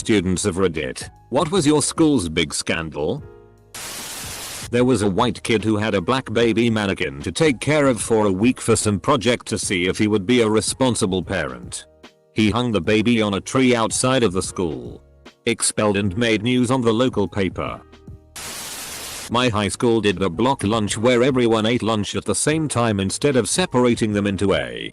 students of Reddit, what was your school's big scandal? There was a white kid who had a black baby mannequin to take care of for a week for some project to see if he would be a responsible parent. He hung the baby on a tree outside of the school. Expelled and made news on the local paper. My high school did a block lunch where everyone ate lunch at the same time instead of separating them into A,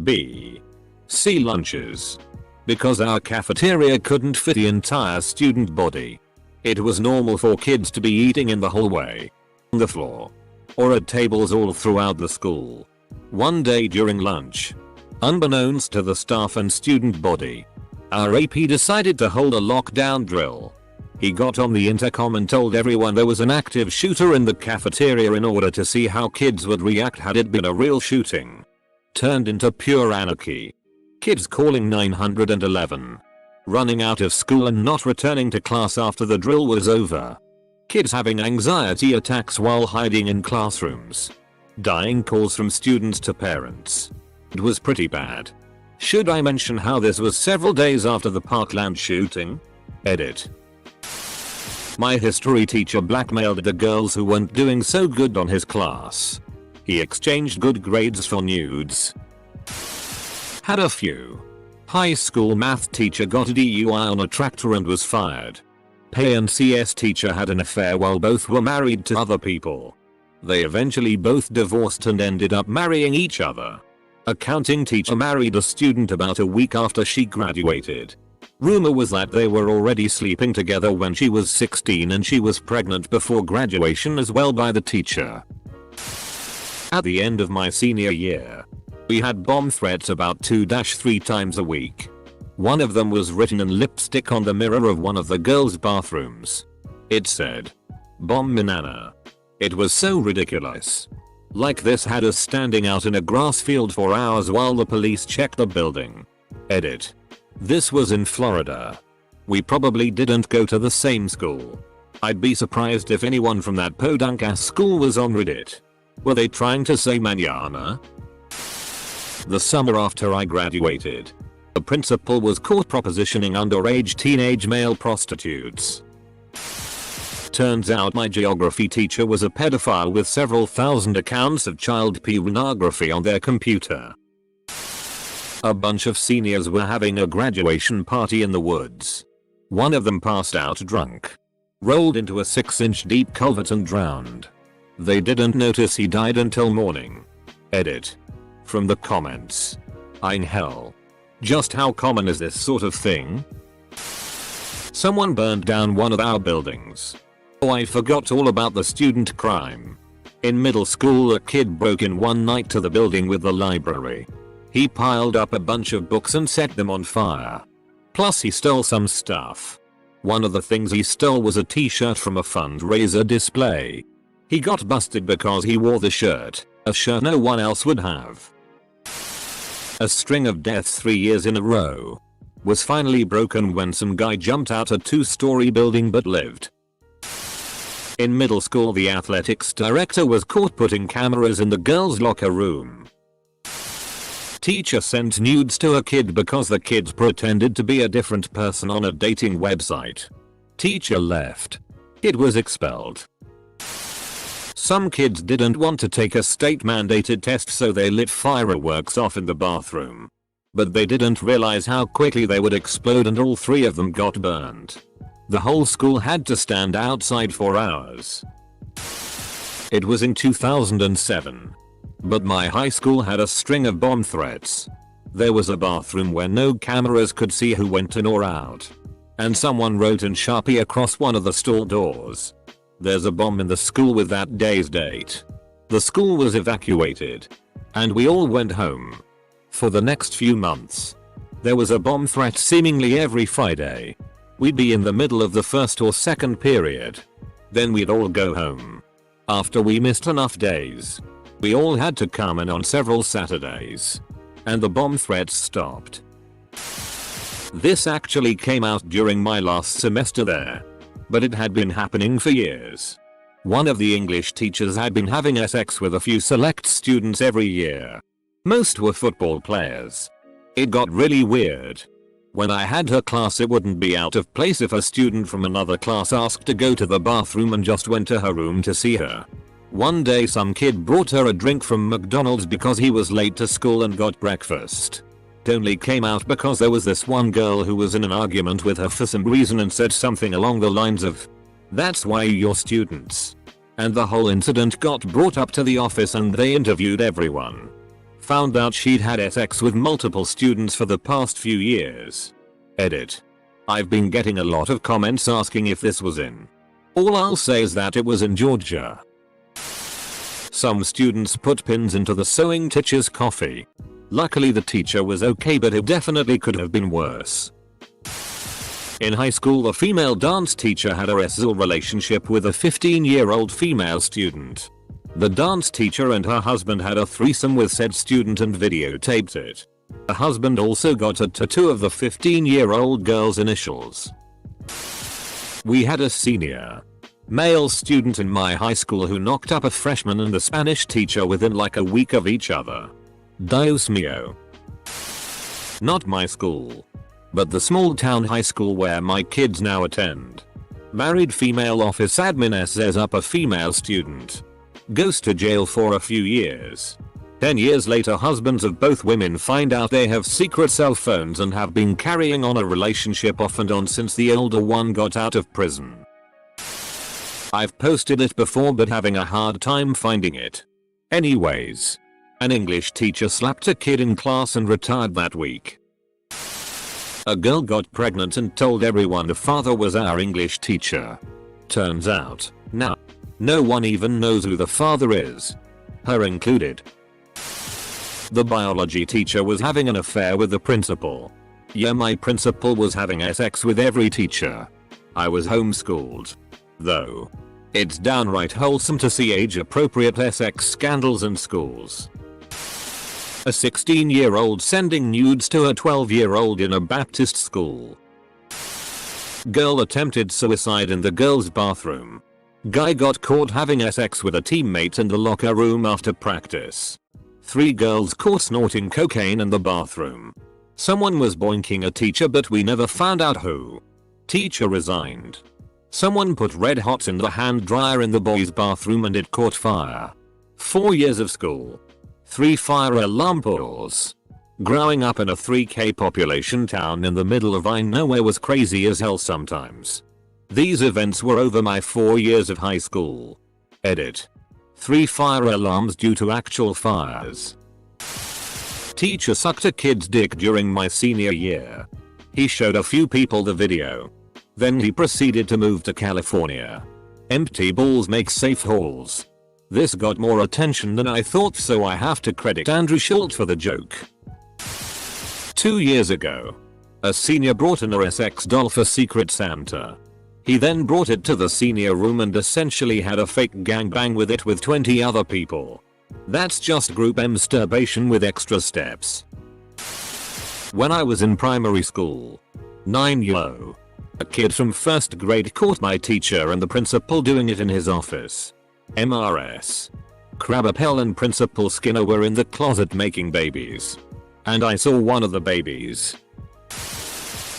B, C lunches. Because our cafeteria couldn't fit the entire student body. It was normal for kids to be eating in the hallway, on the floor, or at tables all throughout the school. One day during lunch, unbeknownst to the staff and student body, our AP decided to hold a lockdown drill. He got on the intercom and told everyone there was an active shooter in the cafeteria in order to see how kids would react had it been a real shooting. Turned into pure anarchy. Kids calling 911. Running out of school and not returning to class after the drill was over. Kids having anxiety attacks while hiding in classrooms. Dying calls from students to parents. It was pretty bad. Should I mention how this was several days after the Parkland shooting? Edit. My history teacher blackmailed the girls who weren't doing so good on his class. He exchanged good grades for nudes. Had a few. High school math teacher got a DUI on a tractor and was fired. Pay and CS teacher had an affair while both were married to other people. They eventually both divorced and ended up marrying each other. Accounting teacher married a student about a week after she graduated. Rumor was that they were already sleeping together when she was 16 and she was pregnant before graduation as well by the teacher. At the end of my senior year, we had bomb threats about 2-3 times a week. One of them was written in lipstick on the mirror of one of the girls' bathrooms. It said, "Bomb Minana." It was so ridiculous. Like this had us standing out in a grass field for hours while the police checked the building. Edit. This was in Florida. We probably didn't go to the same school. I'd be surprised if anyone from that podunk ass school was on Reddit. Were they trying to say manana? The summer after I graduated, the principal was caught propositioning underage teenage male prostitutes. Turns out my geography teacher was a pedophile with several thousand accounts of child pornography on their computer. A bunch of seniors were having a graduation party in the woods. One of them passed out drunk, rolled into a 6-inch deep culvert and drowned. They didn't notice he died until morning. Edit. From the comments. In hell. Just how common is this sort of thing? Someone burned down one of our buildings. Oh, I forgot all about the student crime. In middle school, a kid broke in one night to the building with the library. He piled up a bunch of books and set them on fire. Plus he stole some stuff. One of the things he stole was a t-shirt from a fundraiser display. He got busted because he wore the shirt, a shirt no one else would have. A string of deaths 3 years in a row was finally broken when some guy jumped out a 2-story building but lived. In middle school, the athletics director was caught putting cameras in the girls' locker room. Teacher sent nudes to a kid because the kid pretended to be a different person on a dating website. Teacher left. Kid was expelled. Some kids didn't want to take a state-mandated test, so they lit fireworks off in the bathroom. But they didn't realize how quickly they would explode and all 3 of them got burned. The whole school had to stand outside for hours. It was in 2007. But my high school had a string of bomb threats. There was a bathroom where no cameras could see who went in or out. And someone wrote in Sharpie across one of the stall doors, "There's a bomb in the school with that day's date." The school was evacuated. And we all went home. For the next few months, there was a bomb threat seemingly every Friday. We'd be in the middle of the first or second period. Then we'd all go home. After we missed enough days, we all had to come in on several Saturdays. And the bomb threats stopped. This actually came out during my last semester there. But it had been happening for years. One of the English teachers had been having sex with a few select students every year. Most were football players. It got really weird. When I had her class, it wouldn't be out of place if a student from another class asked to go to the bathroom and just went to her room to see her. One day some kid brought her a drink from McDonald's because he was late to school and got breakfast. It only came out because there was this one girl who was in an argument with her for some reason and said something along the lines of, "That's why you're students." And the whole incident got brought up to the office and they interviewed everyone. Found out she'd had sex with multiple students for the past few years. Edit. I've been getting a lot of comments asking if this was in. All I'll say is that it was in Georgia. Some students put pins into the sewing teacher's coffee. Luckily the teacher was okay, but it definitely could have been worse. In high school, a female dance teacher had a sexual relationship with a 15-year-old female student. The dance teacher and her husband had a threesome with said student and videotaped it. The husband also got a tattoo of the 15-year-old girl's initials. We had a senior male student in my high school who knocked up a freshman and the Spanish teacher within like a week of each other. Dios mío. Not my school, but the small town high school where my kids now attend. Married female office admin says up a female student. Goes to jail for a few years. 10 years later, husbands of both women find out they have secret cell phones and have been carrying on a relationship off and on since the older one got out of prison. I've posted it before but having a hard time finding it. Anyways. An English teacher slapped a kid in class and retired that week. A girl got pregnant and told everyone the father was our English teacher. Turns out, now, no one even knows who the father is. Her included. The biology teacher was having an affair with the principal. Yeah, my principal was having sex with every teacher. I was homeschooled. Though. It's downright wholesome to see age-appropriate sex scandals in schools. A 16-year-old sending nudes to a 12-year-old in a Baptist school. Girl attempted suicide in the girls' bathroom. Guy got caught having sex with a teammate in the locker room after practice. 3 girls caught snorting cocaine in the bathroom. Someone was boinking a teacher but we never found out who. Teacher resigned. Someone put red hot in the hand dryer in the boys' bathroom and it caught fire. 4 years of school. 3 fire alarm pulls. Growing up in a 3K population town in the middle of nowhere was crazy as hell sometimes. These events were over my 4 years of high school. Edit. 3 fire alarms due to actual fires. Teacher sucked a kid's dick during my senior year. He showed a few people the video. Then he proceeded to move to California. Empty balls make safe halls. This got more attention than I thought, so I have to credit Andrew Schultz for the joke. 2 years ago, a senior brought an RSX doll for Secret Santa. He then brought it to the senior room and essentially had a fake gangbang with it with 20 other people. That's just group masturbation with extra steps. When I was in primary school, 9-year-old, a kid from 1st grade caught my teacher and the principal doing it in his office. MRS. Krabappel and Principal Skinner were in the closet making babies. And I saw one of the babies.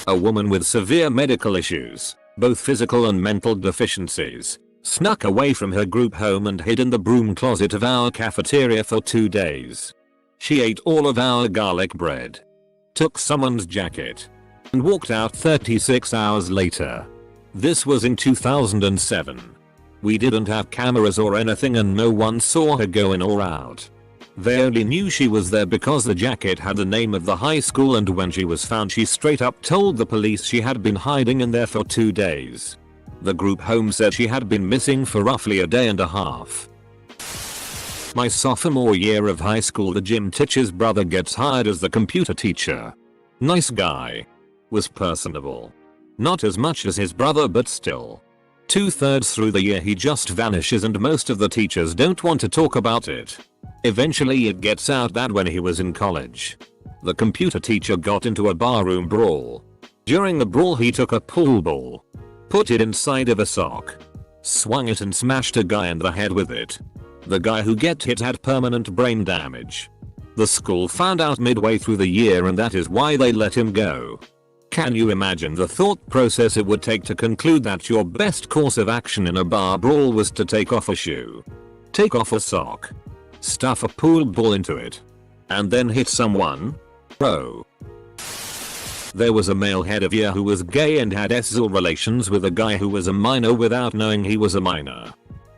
A woman with severe medical issues, both physical and mental deficiencies, snuck away from her group home and hid in the broom closet of our cafeteria for 2 days. She ate all of our garlic bread, took someone's jacket, and walked out 36 hours later. This was in 2007. We didn't have cameras or anything and no one saw her go in or out. They only knew she was there because the jacket had the name of the high school, and when she was found she straight up told the police she had been hiding in there for 2 days. The group home said she had been missing for roughly a day and a half. My sophomore year of high school, the gym teacher's brother gets hired as the computer teacher. Nice guy. Was personable. Not as much as his brother, but still. 2/3 through the year he just vanishes and most of the teachers don't want to talk about it. Eventually it gets out that when he was in college, the computer teacher got into a barroom brawl. During the brawl he took a pool ball, put it inside of a sock, swung it and smashed a guy in the head with it. The guy who get hit had permanent brain damage. The school found out midway through the year and that is why they let him go. Can you imagine the thought process it would take to conclude that your best course of action in a bar brawl was to take off a shoe, take off a sock, stuff a pool ball into it, and then hit someone? Bro. There was a male head of year who was gay and had sexual relations with a guy who was a minor without knowing he was a minor.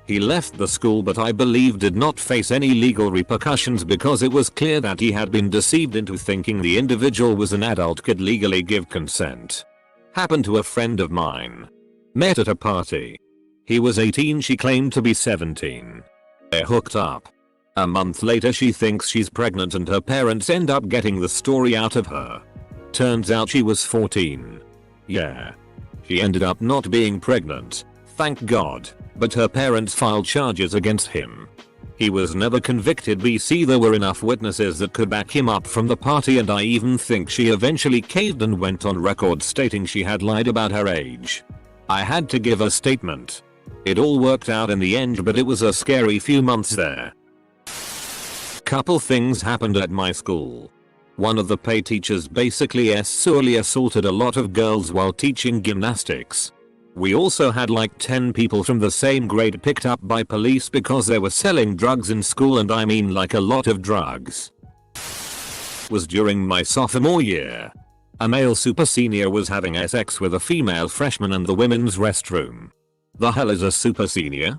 He left the school but I believe did not face any legal repercussions because it was clear that he had been deceived into thinking the individual was an adult could legally give consent. Happened to a friend of mine. Met at a party. He was 18, she claimed to be 17. They hooked up. A month later she thinks she's pregnant and her parents end up getting the story out of her. Turns out she was 14. Yeah. She ended up not being pregnant, thank God, but her parents filed charges against him. He was never convicted. BC there were enough witnesses that could back him up from the party, and I even think she eventually caved and went on record stating she had lied about her age. I had to give a statement. It all worked out in the end, but it was a scary few months there. Couple things happened at my school. One of the PE teachers basically sexually assaulted a lot of girls while teaching gymnastics. We also had like 10 people from the same grade picked up by police because they were selling drugs in school, and I mean like a lot of drugs. Was during my sophomore year. A male super senior was having sex with a female freshman in the women's restroom. The hell is a super senior?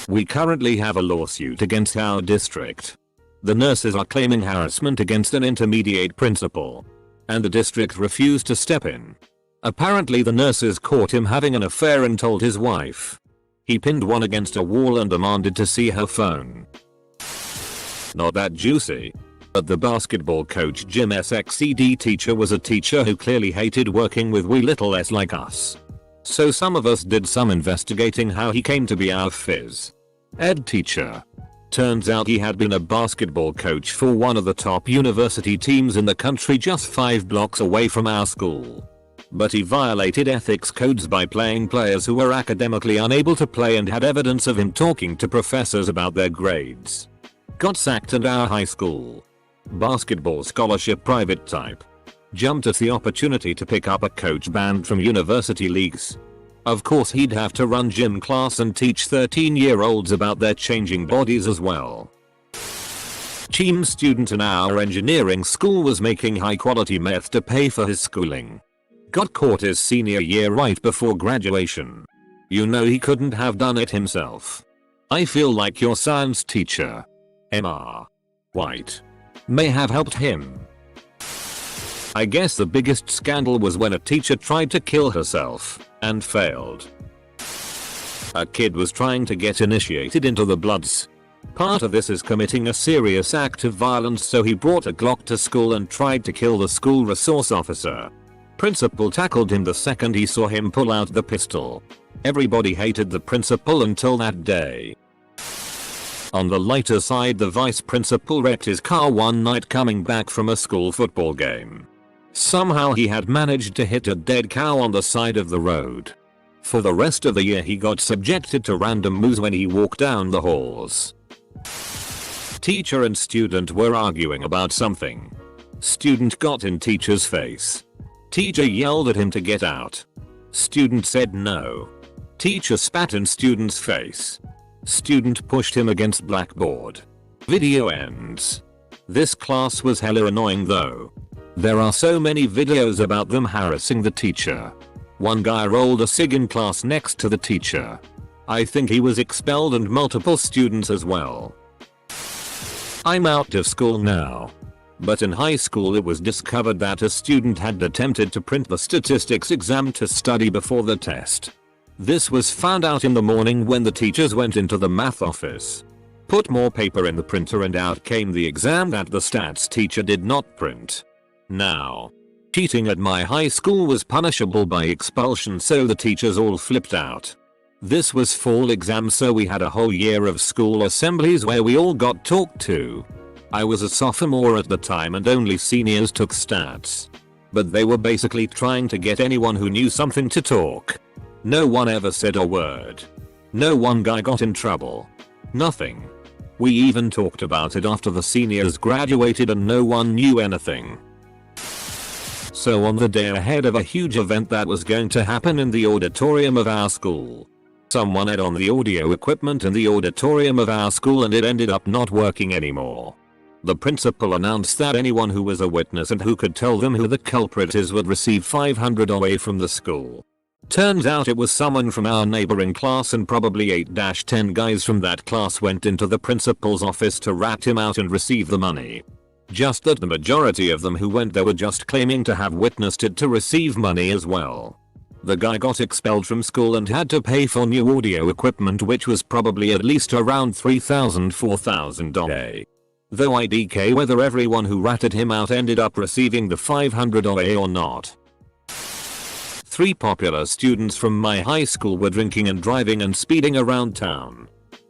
We currently have a lawsuit against our district. The nurses are claiming harassment against an intermediate principal, and the district refused to step in. Apparently the nurses caught him having an affair and told his wife. He pinned one against a wall and demanded to see her phone. Not that juicy. But the basketball coach gym SXED teacher was a teacher who clearly hated working with we little s like us. So some of us did some investigating how he came to be our phys ed teacher. Turns out he had been a basketball coach for one of the top university teams in the country just 5 blocks away from our school. But he violated ethics codes by playing players who were academically unable to play and had evidence of him talking to professors about their grades. Got sacked, and our high school basketball scholarship private type jumped at the opportunity to pick up a coach banned from university leagues. Of course he'd have to run gym class and teach 13-year-olds about their changing bodies as well. Team student in our engineering school was making high quality meth to pay for his schooling. Got caught his senior year right before graduation. You know he couldn't have done it himself. I feel like your science teacher, Mr. White, may have helped him. I guess the biggest scandal was when a teacher tried to kill herself and failed. A kid was trying to get initiated into the Bloods. Part of this is committing a serious act of violence, so he brought a Glock to school and tried to kill the school resource officer. Principal tackled him the second he saw him pull out the pistol. Everybody hated the principal until that day. On the lighter side, the vice principal wrecked his car one night coming back from a school football game. Somehow he had managed to hit a dead cow on the side of the road. For the rest of the year he got subjected to random moves when he walked down the halls. Teacher and student were arguing about something. Student got in teacher's face. Teacher yelled at him to get out. Student said no. Teacher spat in student's face. Student pushed him against blackboard. Video ends. This class was hella annoying though. There are so many videos about them harassing the teacher. One guy rolled a cig in class next to the teacher. I think he was expelled, and multiple students as well. I'm out of school now. But in high school it was discovered that a student had attempted to print the statistics exam to study before the test. This was found out in the morning when the teachers went into the math office. Put more paper in the printer and out came the exam that the stats teacher did not print. Now, cheating at my high school was punishable by expulsion, so the teachers all flipped out. This was fall exam, so we had a whole year of school assemblies where we all got talked to. I was a sophomore at the time and only seniors took stats. But they were basically trying to get anyone who knew something to talk. No one ever said a word. No one guy got in trouble. Nothing. We even talked about it after the seniors graduated and no one knew anything. So on the day ahead of a huge event that was going to happen in the auditorium of our school, someone had on the audio equipment in the auditorium of our school and it ended up not working anymore. The principal announced that anyone who was a witness and who could tell them who the culprit is would receive $500 away from the school. Turns out it was someone from our neighboring class, and probably 8-10 guys from that class went into the principal's office to rat him out and receive the money. Just that the majority of them who went there were just claiming to have witnessed it to receive money as well. The guy got expelled from school and had to pay for new audio equipment, which was probably at least around $3,000-4,000. Though I DK whether everyone who ratted him out ended up receiving the $500 or not. 3 popular students from my high school were drinking and driving and speeding around town.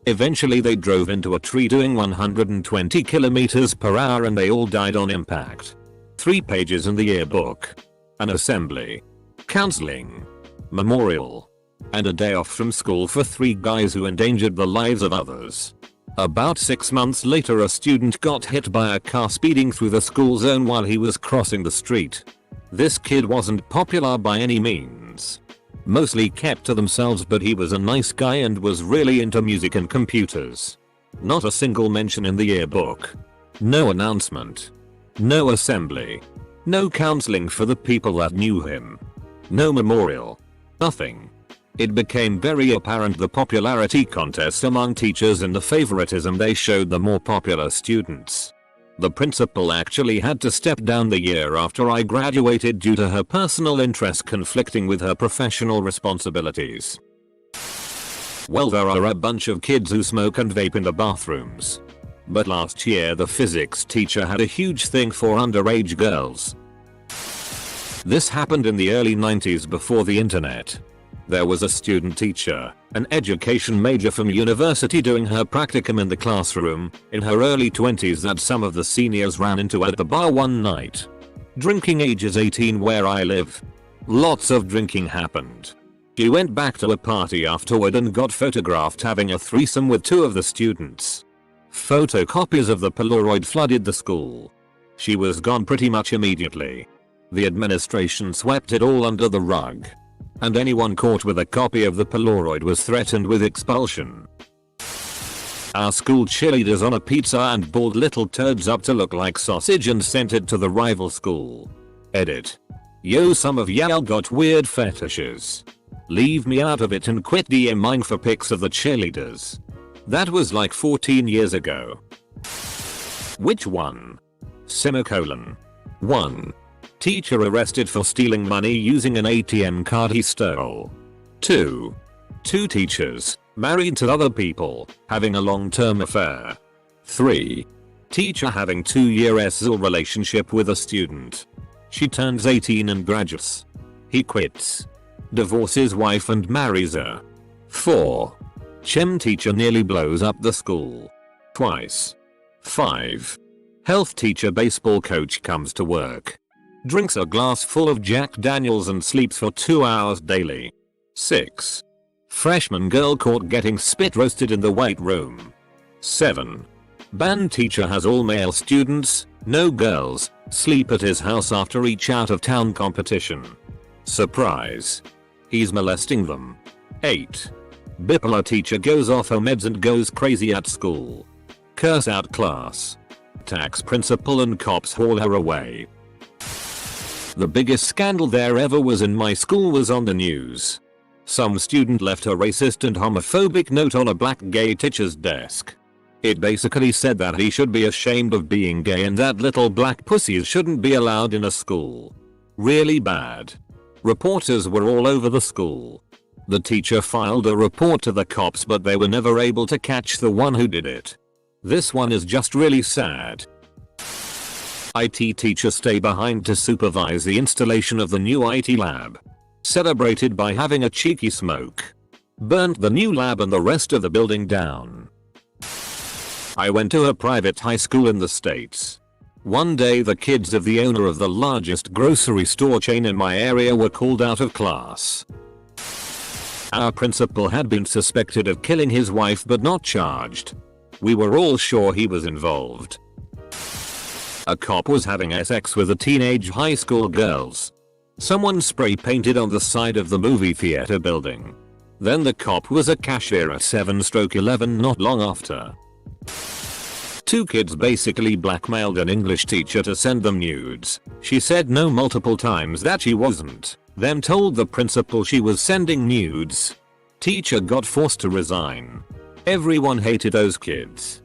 Eventually they drove into a tree doing 120 km/h and they all died on impact. 3 pages in the yearbook. An assembly. Counseling. Memorial. And a day off from school for 3 guys who endangered the lives of others. About 6 months later a student got hit by a car speeding through the school zone while he was crossing the street. This kid wasn't popular by any means. Mostly kept to themselves, but he was a nice guy and was really into music and computers. Not a single mention in the yearbook. No announcement. No assembly. No counseling for the people that knew him. No memorial. Nothing. It became very apparent the popularity contest among teachers and the favoritism they showed the more popular students. The principal actually had to step down the year after I graduated due to her personal interests conflicting with her professional responsibilities. Well, there are a bunch of kids who smoke and vape in the bathrooms. But last year the physics teacher had a huge thing for underage girls. This happened in the early 90s before the internet. There was a student teacher, an education major from university, doing her practicum in the classroom, in her early 20s, that some of the seniors ran into at the bar one night. Drinking age is 18 where I live. Lots of drinking happened. She went back to a party afterward and got photographed having a threesome with 2 of the students. Photocopies of the Polaroid flooded the school. She was gone pretty much immediately. The administration swept it all under the rug. And anyone caught with a copy of the Polaroid was threatened with expulsion. Our school cheerleaders on a pizza and balled little turds up to look like sausage and sent it to the rival school. Edit. Yo, some of y'all got weird fetishes. Leave me out of it and quit DMing for pics of the cheerleaders. That was like 14 years ago. Which one? Semicolon. 1. Teacher arrested for stealing money using an ATM card he stole. 2. 2 teachers, married to other people, having a long-term affair. 3. Teacher having 2-year SL relationship with a student. She turns 18 and graduates. He quits. Divorces wife and marries her. 4. Chem teacher nearly blows up the school. Twice. 5. Health teacher baseball coach comes to work. Drinks a glass full of Jack Daniels and sleeps for 2 hours daily. 6. Freshman girl caught getting spit roasted in the weight room. 7. Band teacher has all male students, no girls, sleep at his house after each out of town competition. Surprise. He's molesting them. 8. Bipolar teacher goes off her meds and goes crazy at school. Curse out class. Tax principal and cops haul her away. The biggest scandal there ever was in my school was on the news. Some student left a racist and homophobic note on a black gay teacher's desk. It basically said that he should be ashamed of being gay and that little black pussies shouldn't be allowed in a school. Really bad. Reporters were all over the school. The teacher filed a report to the cops, but they were never able to catch the one who did it. This one is just really sad. IT teacher stay behind to supervise the installation of the new IT lab. Celebrated by having a cheeky smoke. Burnt the new lab and the rest of the building down. I went to a private high school in the States. One day the kids of the owner of the largest grocery store chain in my area were called out of class. Our principal had been suspected of killing his wife but not charged. We were all sure he was involved. A cop was having sex with the teenage high school girls. Someone spray painted on the side of the movie theater building. Then the cop was a cashier at 7/11 not long after. 2 kids basically blackmailed an English teacher to send them nudes. She said no multiple times that she wasn't, then told the principal she was sending nudes. Teacher got forced to resign. Everyone hated those kids.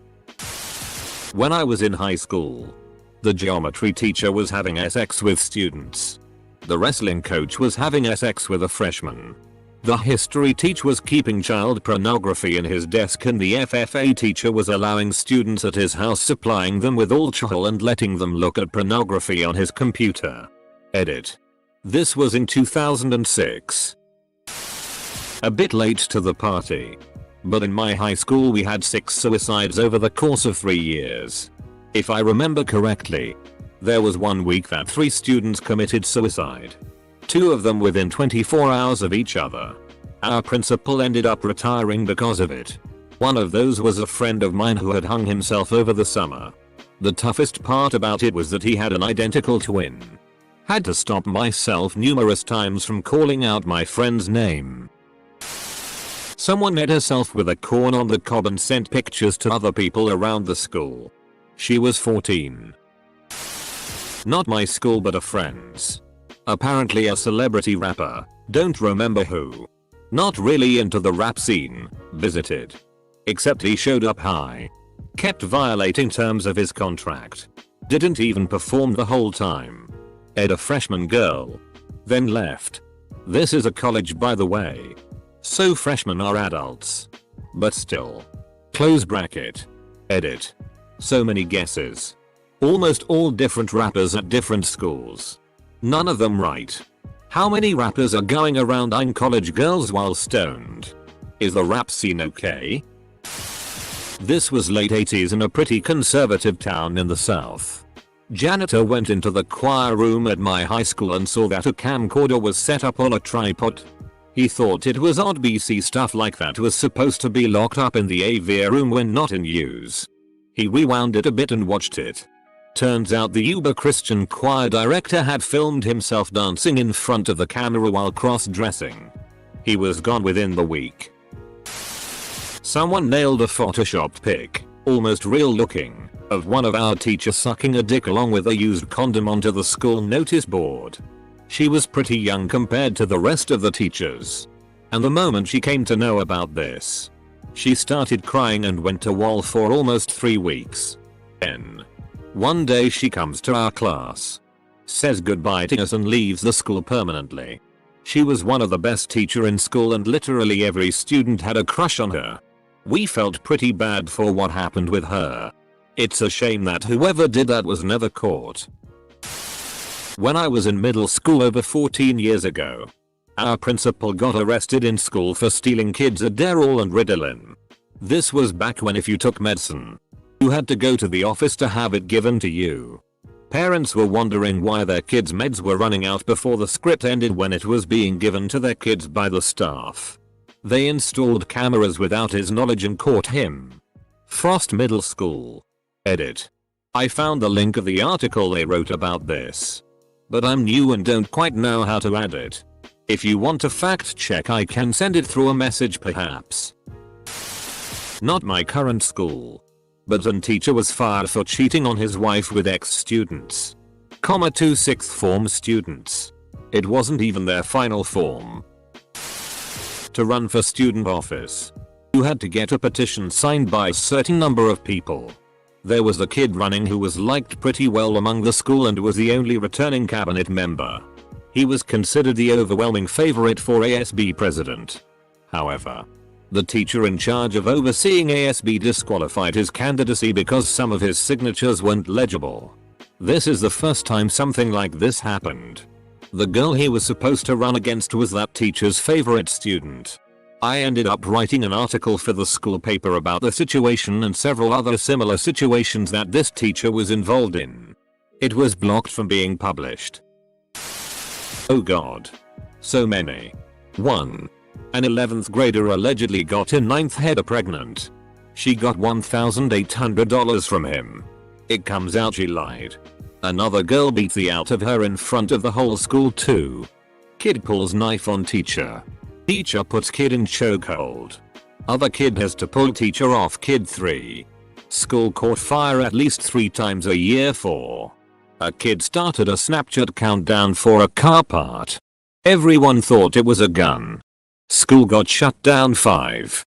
When I was in high school, the geometry teacher was having sex with students. The wrestling coach was having sex with a freshman. The history teacher was keeping child pornography in his desk, and the FFA teacher was allowing students at his house, supplying them with alcohol and letting them look at pornography on his computer. Edit. This was in 2006. A bit late to the party. But in my high school we had 6 suicides over the course of 3 years. If I remember correctly, there was 1 week that 3 students committed suicide. 2 of them within 24 hours of each other. Our principal ended up retiring because of it. One of those was a friend of mine who had hung himself over the summer. The toughest part about it was that he had an identical twin. Had to stop myself numerous times from calling out my friend's name. Someone met herself with a corn on the cob and sent pictures to other people around the school. She was 14. Not my school but a friend's. Apparently a celebrity rapper, don't remember who. Not really into the rap scene, visited. Except he showed up high. Kept violating terms of his contract. Didn't even perform the whole time. Ed a freshman girl. Then left. This is a college by the way. So freshmen are adults. But still. Close bracket. Edit. So many guesses. Almost all different rappers at different schools. None of them right. How many rappers are going around eyeing college girls while stoned? Is the rap scene okay? This was late 80s in a pretty conservative town in the south. Janitor went into the choir room at my high school and saw that a camcorder was set up on a tripod. He thought it was odd BC stuff like that was supposed to be locked up in the AV room when not in use. He rewound it a bit and watched it. Turns out the uber Christian choir director had filmed himself dancing in front of the camera while cross-dressing. He was gone within the week. Someone nailed a photoshopped pic, almost real looking, of one of our teachers sucking a dick along with a used condom onto the school notice board. She was pretty young compared to the rest of the teachers. And the moment she came to know about this, she started crying and went to wall for almost 3 weeks. Then, one day she comes to our class, says goodbye to us and leaves the school permanently. She was one of the best teacher in school and literally every student had a crush on her. We felt pretty bad for what happened with her. It's a shame that whoever did that was never caught. When I was in middle school over 14 years ago, our principal got arrested in school for stealing kids' Adderall and Ritalin. This was back when if you took medicine, you had to go to the office to have it given to you. Parents were wondering why their kids' meds were running out before the script ended when it was being given to their kids by the staff. They installed cameras without his knowledge and caught him. Frost Middle School. Edit. I found the link of the article they wrote about this. But I'm new and don't quite know how to add it. If you want to fact check I can send it through a message perhaps. Not my current school. But an teacher was fired for cheating on his wife with ex-students. 2 sixth form students. It wasn't even their final form. To run for student office, you had to get a petition signed by a certain number of people. There was a kid running who was liked pretty well among the school and was the only returning cabinet member. He was considered the overwhelming favorite for ASB president. However, the teacher in charge of overseeing ASB disqualified his candidacy because some of his signatures weren't legible. This is the first time something like this happened. The girl he was supposed to run against was that teacher's favorite student. I ended up writing an article for the school paper about the situation and several other similar situations that this teacher was involved in. It was blocked from being published. Oh god. So many. 1. An 11th grader allegedly got a 9th header pregnant. She got $1,800 from him. It comes out she lied. Another girl beat the out of her in front of the whole school too. Kid pulls knife on teacher. Teacher puts kid in chokehold. Other kid has to pull teacher off kid 3. School caught fire at least 3 times a year 4. A kid started a Snapchat countdown for a car part. Everyone thought it was a gun. School got shut down 5.